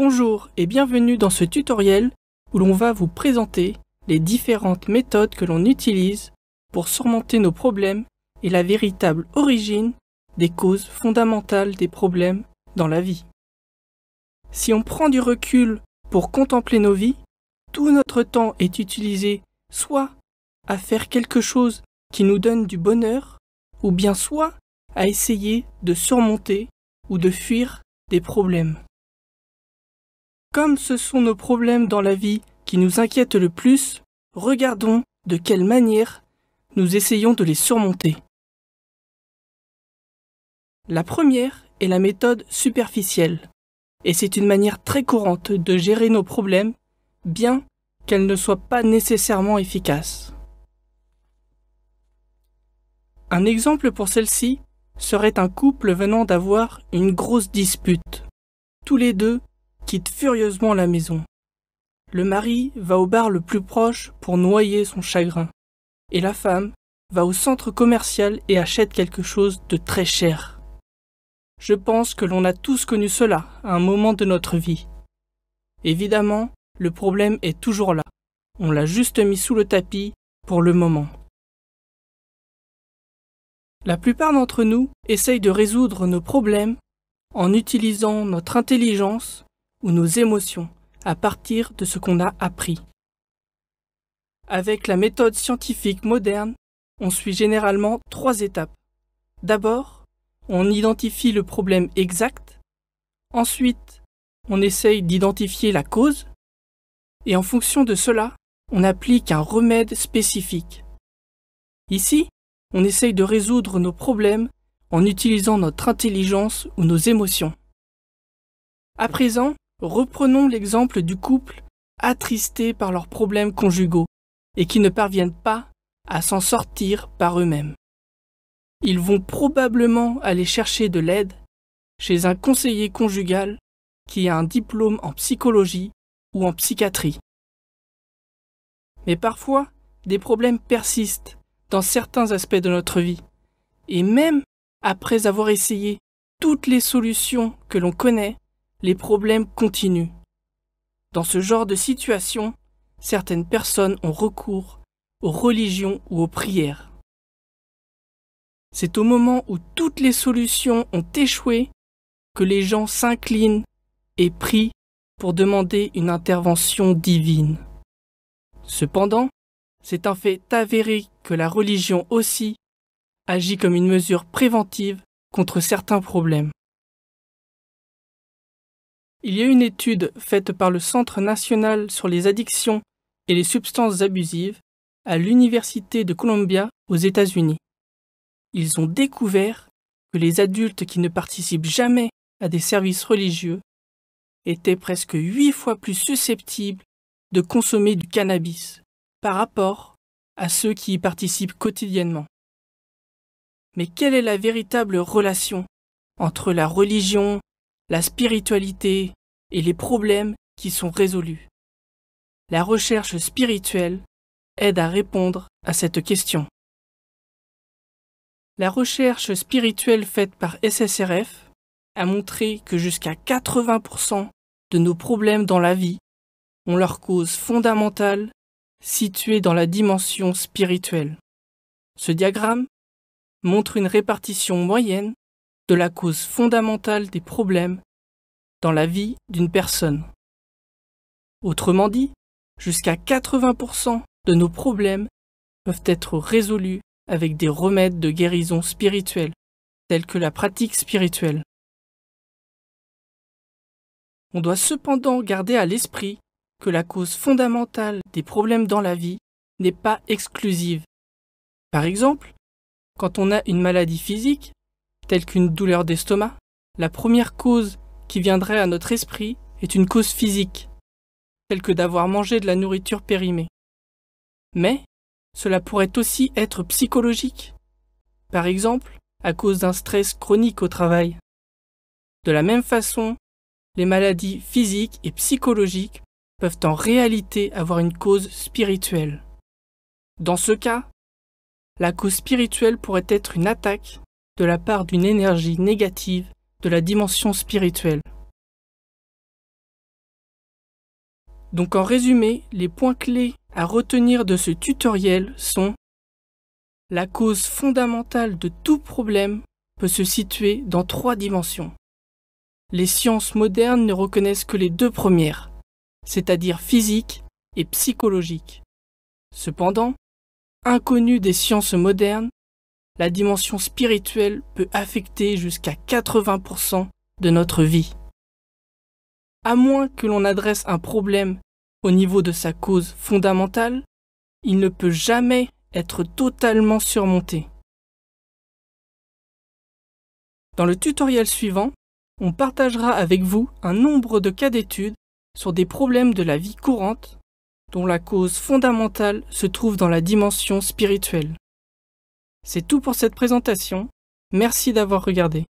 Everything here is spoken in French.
Bonjour et bienvenue dans ce tutoriel où l'on va vous présenter les différentes méthodes que l'on utilise pour surmonter nos problèmes et la véritable origine des causes fondamentales des problèmes dans la vie. Si on prend du recul pour contempler nos vies, tout notre temps est utilisé soit à faire quelque chose qui nous donne du bonheur, ou bien soit à essayer de surmonter ou de fuir des problèmes. Comme ce sont nos problèmes dans la vie qui nous inquiètent le plus, regardons de quelle manière nous essayons de les surmonter. La première est la méthode superficielle, et c'est une manière très courante de gérer nos problèmes, bien qu'elle ne soit pas nécessairement efficace. Un exemple pour celle-ci serait un couple venant d'avoir une grosse dispute. Tous les deux quittent furieusement la maison. Le mari va au bar le plus proche pour noyer son chagrin, et la femme va au centre commercial et achète quelque chose de très cher. Je pense que l'on a tous connu cela à un moment de notre vie. Évidemment, le problème est toujours là. On l'a juste mis sous le tapis pour le moment. La plupart d'entre nous essayent de résoudre nos problèmes en utilisant notre intelligence ou nos émotions à partir de ce qu'on a appris. Avec la méthode scientifique moderne, on suit généralement 3 étapes. D'abord, on identifie le problème exact. Ensuite, on essaye d'identifier la cause. Et en fonction de cela, on applique un remède spécifique. Ici, on essaye de résoudre nos problèmes en utilisant notre intelligence ou nos émotions. À présent, reprenons l'exemple du couple attristé par leurs problèmes conjugaux et qui ne parviennent pas à s'en sortir par eux-mêmes. Ils vont probablement aller chercher de l'aide chez un conseiller conjugal qui a un diplôme en psychologie ou en psychiatrie. Mais parfois, des problèmes persistent dans certains aspects de notre vie. Et même après avoir essayé toutes les solutions que l'on connaît, les problèmes continuent. Dans ce genre de situation, certaines personnes ont recours aux religions ou aux prières. C'est au moment où toutes les solutions ont échoué que les gens s'inclinent et prient pour demander une intervention divine. Cependant, c'est un fait avéré que la religion aussi agit comme une mesure préventive contre certains problèmes. Il y a une étude faite par le Centre national sur les addictions et les substances abusives à l'Université de Columbia aux États-Unis. Ils ont découvert que les adultes qui ne participent jamais à des services religieux étaient presque 8 fois plus susceptibles de consommer du cannabis par rapport à ceux qui y participent quotidiennement. Mais quelle est la véritable relation entre la religion, la spiritualité et les problèmes qui sont résolus? La recherche spirituelle aide à répondre à cette question. La recherche spirituelle faite par SSRF a montré que jusqu'à 80% de nos problèmes dans la vie ont leur cause fondamentale située dans la dimension spirituelle. Ce diagramme montre une répartition moyenne de la cause fondamentale des problèmes dans la vie d'une personne. Autrement dit, jusqu'à 80% de nos problèmes peuvent être résolus avec des remèdes de guérison spirituelle, tels que la pratique spirituelle. On doit cependant garder à l'esprit que la cause fondamentale des problèmes dans la vie n'est pas exclusive. Par exemple, quand on a une maladie physique, telle qu'une douleur d'estomac, la première cause qui viendrait à notre esprit est une cause physique, telle que d'avoir mangé de la nourriture périmée. Mais cela pourrait aussi être psychologique, par exemple à cause d'un stress chronique au travail. De la même façon, les maladies physiques et psychologiques peuvent en réalité avoir une cause spirituelle. Dans ce cas, la cause spirituelle pourrait être une attaque de la part d'une énergie négative de la dimension spirituelle. Donc en résumé, les points clés à retenir de ce tutoriel sont: la cause fondamentale de tout problème peut se situer dans 3 dimensions. Les sciences modernes ne reconnaissent que les 2 premières, c'est-à-dire physique et psychologique. Cependant, inconnue des sciences modernes, la dimension spirituelle peut affecter jusqu'à 80% de notre vie. À moins que l'on adresse un problème au niveau de sa cause fondamentale, il ne peut jamais être totalement surmonté. Dans le tutoriel suivant, on partagera avec vous un nombre de cas d'études sur des problèmes de la vie courante dont la cause fondamentale se trouve dans la dimension spirituelle. C'est tout pour cette présentation. Merci d'avoir regardé.